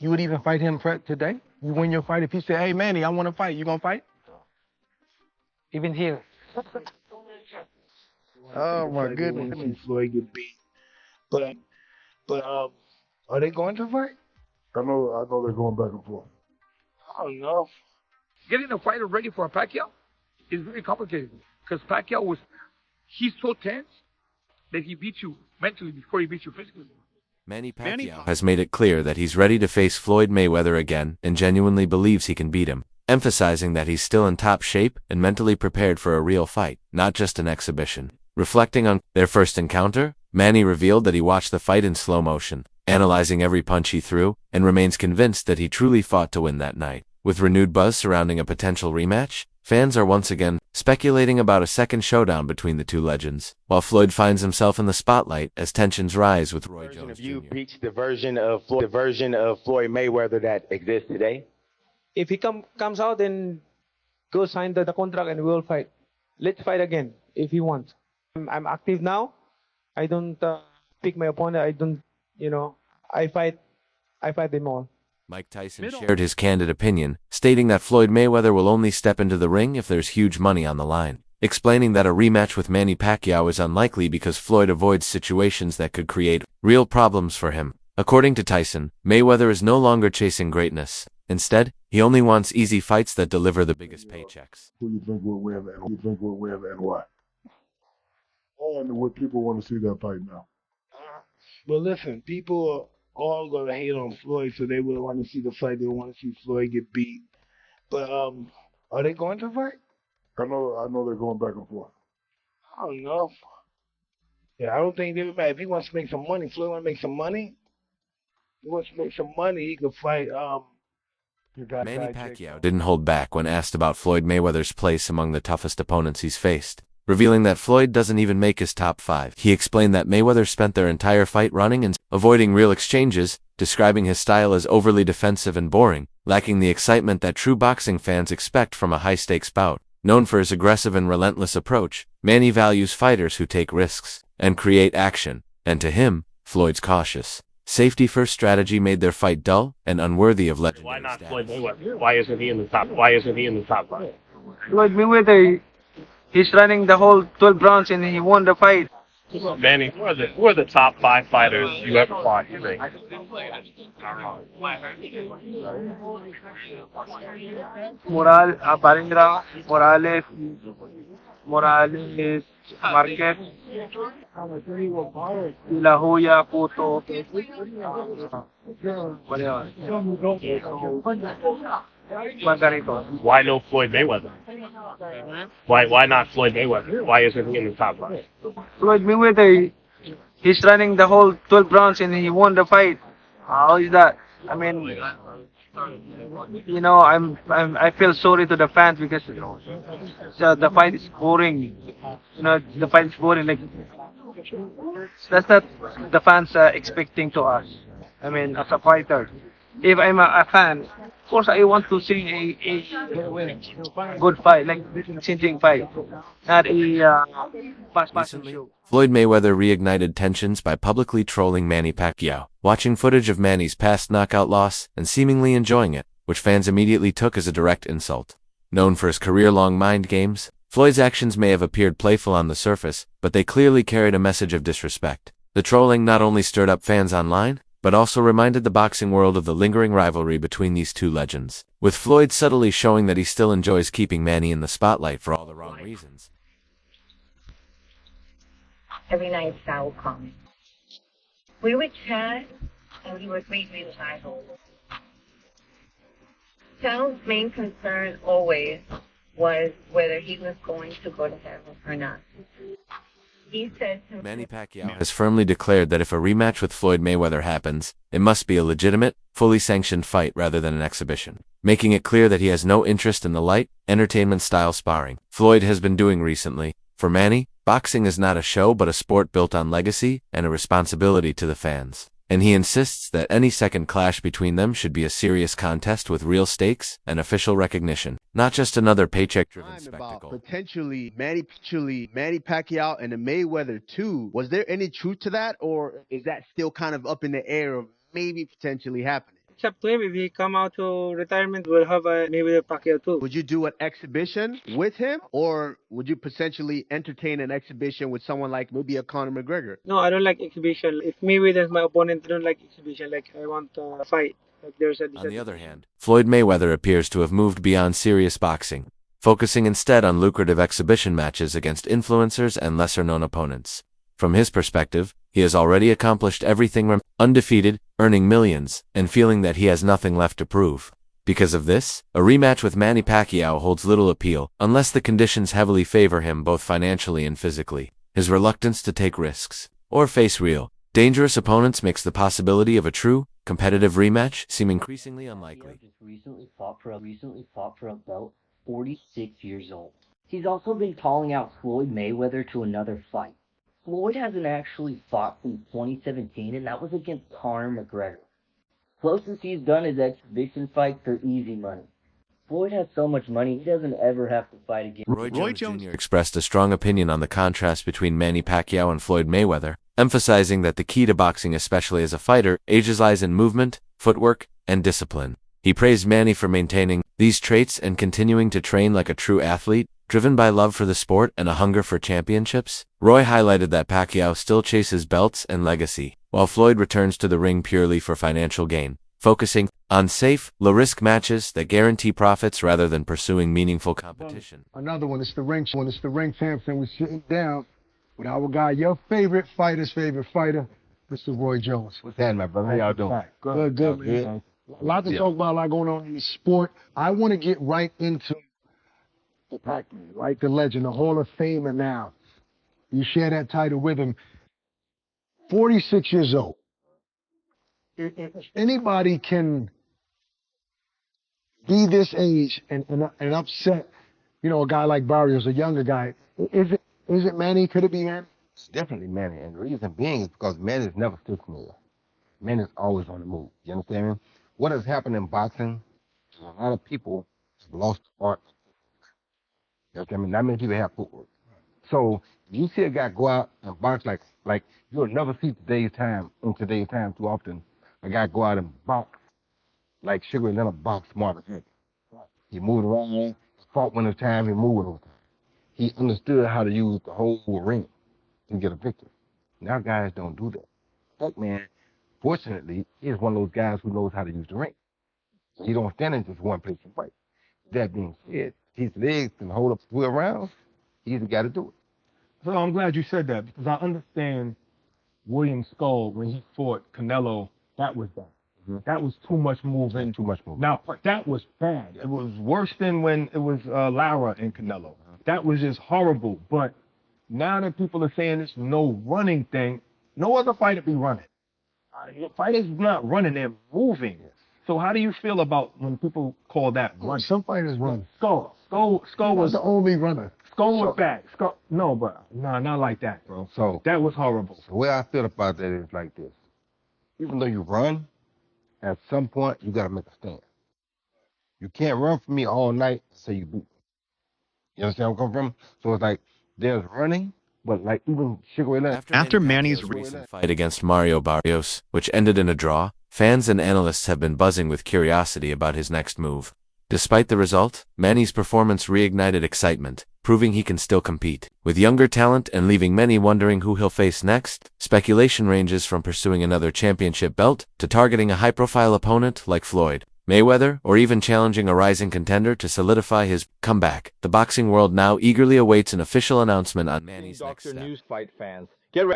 You would even fight him today? You win your fight. If he said, hey, Manny, I want to fight, you going to fight? Even here. Oh, my goodness. See Floyd get beat. But are they going to fight? I know they're going back and forth. I don't know. Getting a fighter ready for a Pacquiao is very complicated because he's so tense that he beat you mentally before he beat you physically. Manny Pacquiao has made it clear that he's ready to face Floyd Mayweather again and genuinely believes he can beat him, emphasizing that he's still in top shape and mentally prepared for a real fight, not just an exhibition. Reflecting on their first encounter, Manny revealed that he watched the fight in slow motion, analyzing every punch he threw, and remains convinced that he truly fought to win that night. With renewed buzz surrounding a potential rematch, fans are once again speculating about a second showdown between the two legends, while Floyd finds himself in the spotlight as tensions rise with Roy Jones Jr. You reach the version of Floyd Mayweather that exists today? If he comes out and go sign the contract and we'll fight. Let's fight again if he wants. I'm active now. I don't pick my opponent. I don't, I fight them all. Mike Tyson shared his candid opinion, stating that Floyd Mayweather will only step into the ring if there's huge money on the line, explaining that a rematch with Manny Pacquiao is unlikely because Floyd avoids situations that could create real problems for him. According to Tyson, Mayweather is no longer chasing greatness. Instead, he only wants easy fights that deliver the biggest paychecks. Who you think will win and why? And what people want to see that fight now. Well, listen, people are all going to hate on Floyd, so they will want to see the fight. They want to see Floyd get beat. But are they going to fight? I know they're going back and forth. I don't know. Yeah, I don't think they're bad. If he wants to make some money, Floyd wants to make some money. He wants to make some money. He can fight. Manny Pacquiao didn't hold back when asked about Floyd Mayweather's place among the toughest opponents he's faced, revealing that Floyd doesn't even make his top 5. He explained that Mayweather spent their entire fight running and avoiding real exchanges, describing his style as overly defensive and boring, lacking the excitement that true boxing fans expect from a high-stakes bout. Known for his aggressive and relentless approach, Manny values fighters who take risks and create action, and to him, Floyd's cautious, safety-first strategy made their fight dull and unworthy of legendary Why not status. Floyd Mayweather? Why isn't he in the top? Why isn't he in the top 5? Floyd Mayweather, he's running the whole 12 rounds and he won the fight. Manny, who are the top 5 fighters you ever fought, you think? Parindra, Morales, Marquez, La Hoya, Puto. Margarito. Why no Floyd Mayweather? Why not Floyd Mayweather? Why isn't he in the top 5? Floyd Mayweather, he's running the whole 12 rounds and he won the fight. How is that? I mean, I feel sorry to the fans because the fight is boring. The fight is boring. Like that's not the fans expecting to us. I mean, as a fighter, if I'm a fan, of course I want to see a good fight, like changing fight, not a fast show. Floyd Mayweather reignited tensions by publicly trolling Manny Pacquiao, watching footage of Manny's past knockout loss and seemingly enjoying it, which fans immediately took as a direct insult. Known for his career-long mind games, Floyd's actions may have appeared playful on the surface, but they clearly carried a message of disrespect. The trolling not only stirred up fans online, but also reminded the boxing world of the lingering rivalry between these two legends, with Floyd subtly showing that he still enjoys keeping Manny in the spotlight for all the wrong reasons. Every night Sal would come. We would chat, and we would greet me with eyes open. Sal's main concern always was whether he was going to go to heaven or not. He said to Manny Pacquiao has firmly declared that if a rematch with Floyd Mayweather happens, it must be a legitimate, fully sanctioned fight rather than an exhibition, making it clear that he has no interest in the light, entertainment-style sparring Floyd has been doing recently. For Manny, boxing is not a show but a sport built on legacy and a responsibility to the fans, and he insists that any second clash between them should be a serious contest with real stakes and official recognition, not just another paycheck-driven spectacle. Potentially Manny Pacquiao and the Mayweather too. Was there any truth to that, or is that still kind of up in the air of maybe potentially happening? It's up to him. If he come out to retirement, we'll have a Mayweather Pacquiao too. Would you do an exhibition with him, or would you potentially entertain an exhibition with someone like maybe a Conor McGregor? No, I don't like exhibition. If Mayweather is my opponent, I don't like exhibition. Like, I want a fight. Like, there's a On the other hand, Floyd Mayweather appears to have moved beyond serious boxing, focusing instead on lucrative exhibition matches against influencers and lesser-known opponents. From his perspective, he has already accomplished everything from undefeated, earning millions, and feeling that he has nothing left to prove. Because of this, a rematch with Manny Pacquiao holds little appeal, unless the conditions heavily favor him both financially and physically. His reluctance to take risks, or face real, dangerous opponents makes the possibility of a true, competitive rematch seem increasingly unlikely. Just recently fought for a belt, 46 years old. He's also been calling out Floyd Mayweather to another fight. Floyd hasn't actually fought since 2017, and that was against Conor McGregor. Closest he's done is exhibition fights for easy money. Floyd has so much money, he doesn't ever have to fight again. Roy Jones Jr. expressed a strong opinion on the contrast between Manny Pacquiao and Floyd Mayweather, emphasizing that the key to boxing, especially as a fighter, lies in movement, footwork, and discipline. He praised Manny for maintaining these traits and continuing to train like a true athlete, driven by love for the sport and a hunger for championships. Roy highlighted that Pacquiao still chases belts and legacy, while Floyd returns to the ring purely for financial gain, focusing on safe, low-risk matches that guarantee profits rather than pursuing meaningful competition. Another one, it's the ring champs, and we're sitting down with our guy, your favorite fighter's favorite fighter, Mr. Roy Jones. What's happening, my brother? How y'all doing? Good, man. A lot to talk about, a lot going on in the sport. I want to get right into the Pac-Man, right? The legend, the Hall of Famer now. You share that title with him. 46 years old. If anybody can be this age and upset, you know, a guy like Barrios, a younger guy, is it Manny? Could it be Manny? It's definitely Manny, and the reason being is because Manny's never stood still. Manny's always on the move. You understand me? What has happened in boxing? A lot of people have lost art. You understand me? Not many people have footwork. So you see a guy go out and box like you'll never see in today's time too often. A guy go out and box like Sugar Ray Leonard boxed Marvin Hagler. He moved around, fought when it was time, he moved when it was time. He understood how to use the whole ring to get a victory. Now guys don't do that. Pac-Man, fortunately, is one of those guys who knows how to use the ring. He don't stand in just one place and fight. That being said, his legs can hold up 12 rounds. He's the guy to do it. So I'm glad you said that, because I understand William Skull, when he fought Canelo, that was that. Mm-hmm. That was too much moving. Too much moving. Now, that was bad. It was worse than when it was Lara and Canelo. That was just horrible. But now that people are saying this no running thing, no other fighter be running. Fighters not running, they're moving. So how do you feel about when people call that running? Some fighters run. Skull was the only runner. Skull was bad. Not like that, bro. So that was horrible. The way I feel about that is like this. Even though you run, at some point you gotta make a stand. You can't run from me all night and say you beat me. You understand where I'm coming from? So it's like there's running, but like even Sugar Ray Leonard. After Manny's recent fight against Mario Barrios, which ended in a draw, fans and analysts have been buzzing with curiosity about his next move. Despite the result, Manny's performance reignited excitement, proving he can still compete. With younger talent and leaving many wondering who he'll face next, speculation ranges from pursuing another championship belt to targeting a high-profile opponent like Floyd Mayweather, or even challenging a rising contender to solidify his comeback. The boxing world now eagerly awaits an official announcement on Manny's next step. News Fight fans, get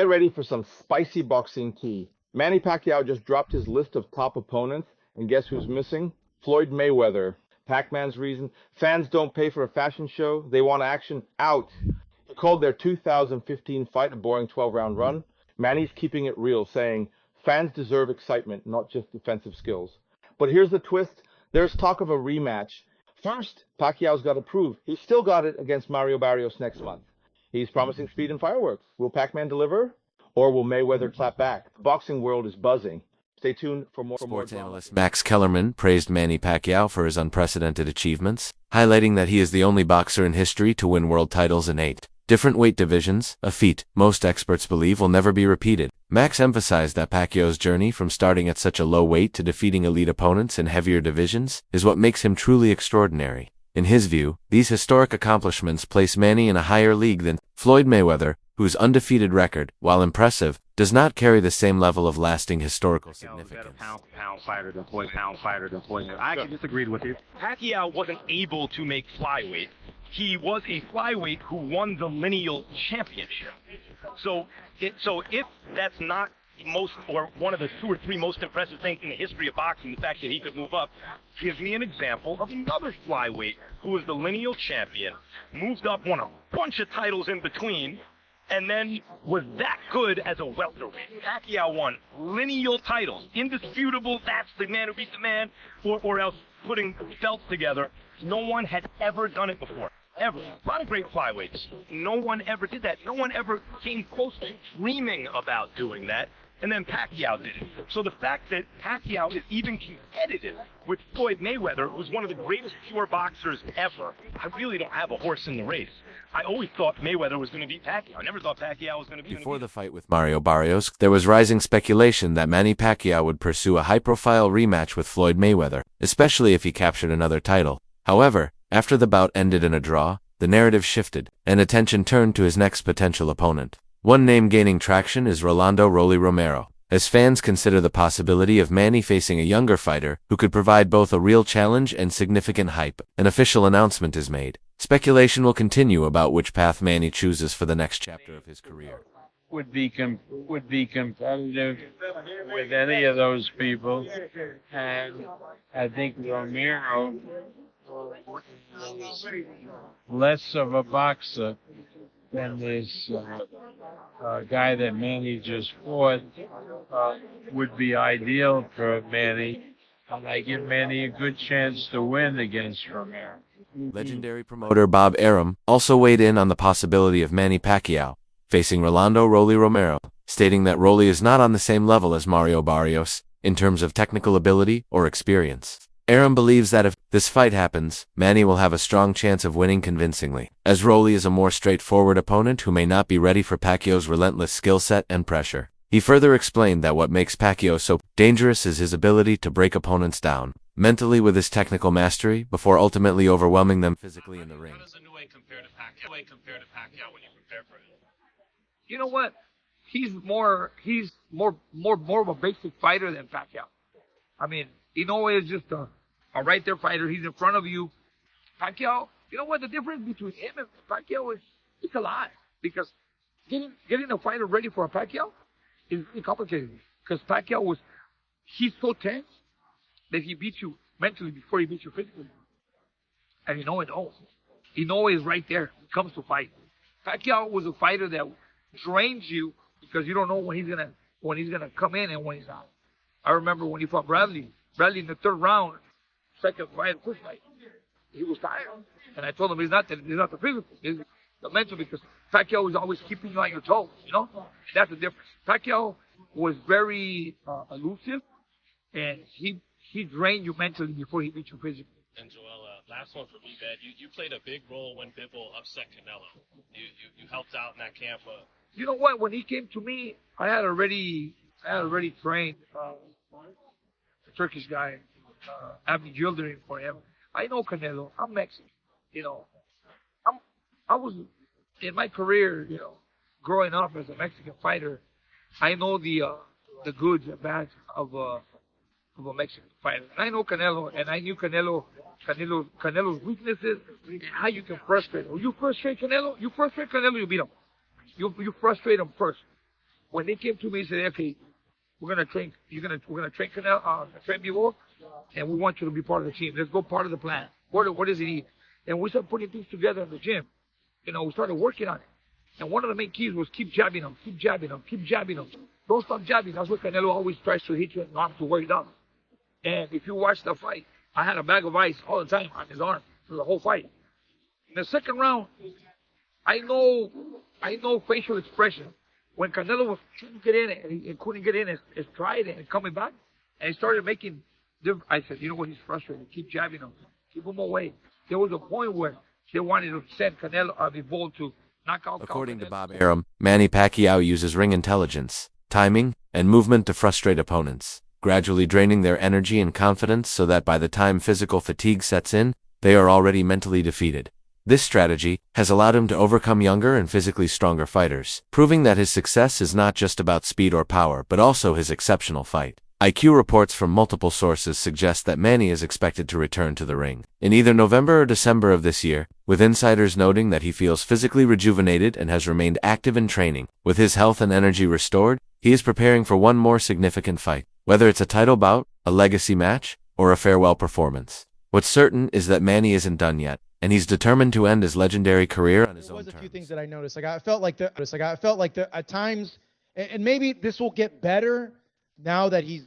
ready for some spicy boxing tea. Manny Pacquiao just dropped his list of top opponents, and guess who's missing? Floyd Mayweather. Pac-Man's reason: fans don't pay for a fashion show, they want action out. He called their 2015 fight a boring 12-round run. Manny's keeping it real, saying fans deserve excitement, not just defensive skills. But here's the twist: there's talk of a rematch. First, Pacquiao's got to prove he's still got it against Mario Barrios next month. He's promising speed and fireworks. Will Pac-Man deliver? Or will Mayweather clap back? The boxing world is buzzing. Stay tuned for more. Sports analyst Max Kellerman praised Manny Pacquiao for his unprecedented achievements, highlighting that he is the only boxer in history to win world titles in 8 different weight divisions, a feat most experts believe will never be repeated. Max emphasized that Pacquiao's journey from starting at such a low weight to defeating elite opponents in heavier divisions is what makes him truly extraordinary. In his view, these historic accomplishments place Manny in a higher league than Floyd Mayweather, whose undefeated record, while impressive, does not carry the same level of lasting historical significance. Pound fighter than Floyd Mayweather. I actually disagreed with you. Pacquiao wasn't able to make flyweight. He was a flyweight who won the lineal championship. So if that's not most or one of the 2 or 3 most impressive things in the history of boxing, the fact that he could move up, gives me an example of another flyweight who was the lineal champion, moved up, won a bunch of titles in between, and then was that good as a welterweight. Pacquiao won lineal titles, indisputable, that's the man who beat the man, or else putting belts together. No one had ever done it before. Ever. A lot of great flyweights. No one ever did that. No one ever came close to dreaming about doing that. And then Pacquiao did it. So the fact that Pacquiao is even competitive with Floyd Mayweather, who's one of the greatest pure boxers ever, I really don't have a horse in the race. I always thought Mayweather was going to beat Pacquiao. I never thought Pacquiao was going to beat him. Before the fight with Mario Barrios, there was rising speculation that Manny Pacquiao would pursue a high-profile rematch with Floyd Mayweather, especially if he captured another title. However, after the bout ended in a draw, the narrative shifted, and attention turned to his next potential opponent. One name gaining traction is Rolando "Rolly" Romero, as fans consider the possibility of Manny facing a younger fighter who could provide both a real challenge and significant hype. An official announcement is made. Speculation will continue about which path Manny chooses for the next chapter of his career. Would be competitive with any of those people, and I think Romero is less of a boxer than this guy that Manny just fought. Would be ideal for Manny, and I give Manny a good chance to win against Romero. Legendary promoter Bob Arum also weighed in on the possibility of Manny Pacquiao facing Rolando "Rolly" Romero, stating that Rolly is not on the same level as Mario Barrios in terms of technical ability or experience. Arum believes that if this fight happens, Manny will have a strong chance of winning convincingly, as Rolly is a more straightforward opponent who may not be ready for Pacquiao's relentless skill set and pressure. He further explained that what makes Pacquiao so dangerous is his ability to break opponents down mentally with his technical mastery before ultimately overwhelming them physically in the ring. How does Inoue compare to Pacquiao when you prepare for him? You know what? He's more of a basic fighter than Pacquiao. I mean, Inoue is just a right there fighter. He's in front of you. Pacquiao, you know what? The difference between him and Pacquiao is it's a lot, because getting a fighter ready for a Pacquiao is really complicated, because he's so tense that he beats you mentally before he beats you physically. And Inoue knows. Inoue is right there. He comes to fight. Pacquiao was a fighter that drains you because you don't know when he's gonna come in and when he's out. I remember when he fought Bradley in the 3rd round, second fight, first fight, he was tired. And I told him it's not the physical, it's the mental, because Pacquiao is always keeping you on your toes, you know? That's the difference. Pacquiao was very elusive, and he drained you mentally before he beat you physically. And Joel, last one for me, man. You played a big role when Bivol upset Canelo. You helped out in that camp. You know what? When he came to me, I had already trained the Turkish guy, Abdi Gildering, for him. I know Canelo. I'm Mexican. You know, I was in my career. You know, growing up as a Mexican fighter, I know the goods and bads of a Mexican fighter. And I know Canelo, and I knew Canelo's weaknesses and how you can frustrate him. When you frustrate Canelo, you beat him. You frustrate him first. When they came to me and said, okay, we're gonna train Canelo, train Bivol, and we want you to be part of the team. Let's go part of the plan. What does he need? And we started putting things together in the gym. You know, we started working on it. And one of the main keys was keep jabbing him. Don't stop jabbing. That's what Canelo always tries to hit you in the arm to wear you down. And if you watch the fight, I had a bag of ice all the time on his arm for the whole fight. In the 2nd round, I know facial expression. When Canelo was trying to get in and he couldn't get in his stride and coming back, and he started making, I said, you know what, he's frustrated. Keep jabbing him. Keep him away. There was a point where they wanted to send Bivol to knockout. According to Bob Arum, Manny Pacquiao uses ring intelligence, timing, and movement to frustrate opponents, gradually draining their energy and confidence so that by the time physical fatigue sets in, they are already mentally defeated. This strategy has allowed him to overcome younger and physically stronger fighters, proving that his success is not just about speed or power but also his exceptional fight IQ. Reports from multiple sources suggest that Manny is expected to return to the ring in either November or December of this year, with insiders noting that he feels physically rejuvenated and has remained active in training. With his health and energy restored, he is preparing for one more significant fight, whether it's a title bout, a legacy match, or a farewell performance. What's certain is that Manny isn't done yet, and he's determined to end his legendary career on his own terms. There was a few things that I noticed. I felt like at times, and maybe this will get better now that he's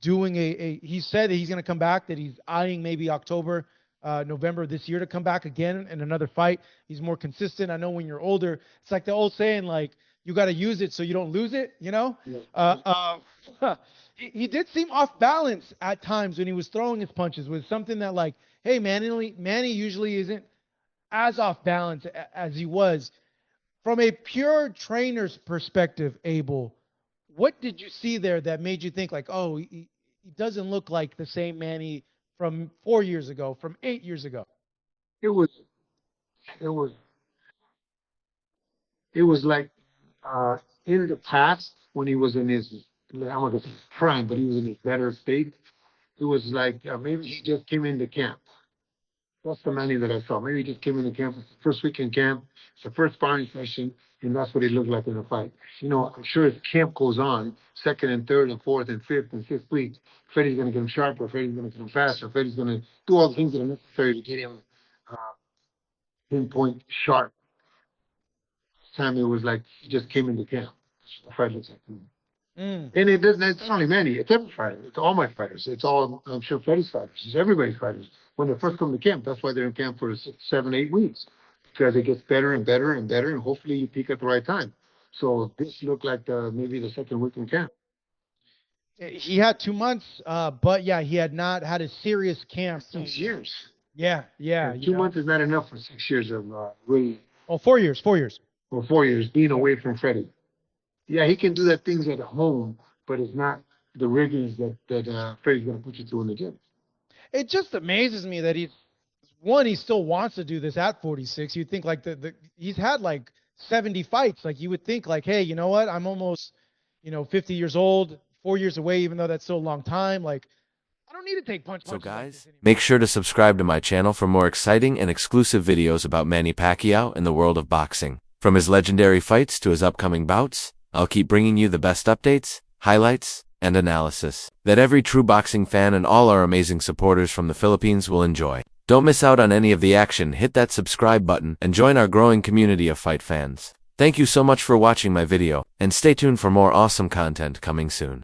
doing he said that he's going to come back, that he's eyeing maybe October, November this year to come back again in another fight. He's more consistent. I know when you're older, it's like the old saying, like, you got to use it so you don't lose it, Yeah. He did seem off balance at times when he was throwing his punches, with something that, like, hey, Manny usually isn't as off balance as he was. From a pure trainer's perspective, Abel, what did you see there that made you think, like, oh, he doesn't look like the same Manny from 4 years ago, from 8 years ago? It was like in the past when he was in his, I'm not gonna say prime, but he was in his better state. It was like maybe he just came into camp. That's the Manny that I saw. Maybe he just came into camp, first week in camp, the first sparring session, and that's what he looked like in the fight. I'm sure as camp goes on, second and third and fourth and fifth and sixth week, Freddie's going to get him sharper, Freddie's going to get him faster, Freddie's going to do all the things that are necessary to get him pinpoint sharp. This time it was like he just came into camp. The fight looks like him. And it's not only Manny, it's every fighter. It's all my fighters. It's all, I'm sure, Freddie's fighters. It's everybody's fighters. When they first come to camp, that's why they're in camp for 6, 7, 8 weeks. Because it gets better and better and better, and hopefully you peak at the right time. So this looked like maybe the second week in camp. He had 2 months, but yeah, he had not had a serious camp. 6 years. Yeah. 2 months is not enough for 6 years of really. Oh, 4 years. 4 years. Or 4 years being away from Freddie. Yeah, he can do that things at home, but it's not the riggings that Freddie's going to put you through in the gym. It just amazes me that he still wants to do this at 46. You'd think like he's had like 70 fights. Like you would think like, hey, you know what? I'm almost, 50 years old, 4 years away, even though that's still a long time. Like, I don't need to take punches. So guys, make sure to subscribe to my channel for more exciting and exclusive videos about Manny Pacquiao and the world of boxing. From his legendary fights to his upcoming bouts, I'll keep bringing you the best updates, highlights, and analysis that every true boxing fan and all our amazing supporters from the Philippines will enjoy. Don't miss out on any of the action. Hit that subscribe button and join our growing community of fight fans. Thank you so much for watching my video, and stay tuned for more awesome content coming soon.